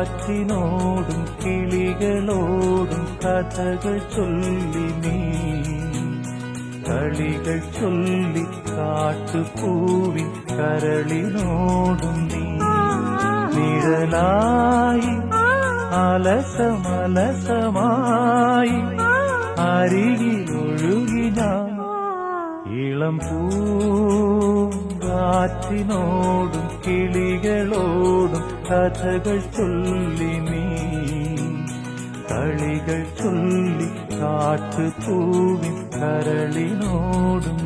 കാറ്റിനോടും കിളികളോടും കഥകൾ ചൊല്ലി നീ കളികൾ ചൊല്ലി കാട്ടുപൂവിൻ കരളിനോടും നീ നിഴലായി അലസമലസമായി അരികിലൊഴുകി ഞാൻ ഇളം പൂങ്കാറ്റിനോടും കിളികളോടും കഥകൾ ചൊല്ലി നീ കളികൾ ചൊല്ലി കാട്ടുപൂവിൻ കരളിനോടും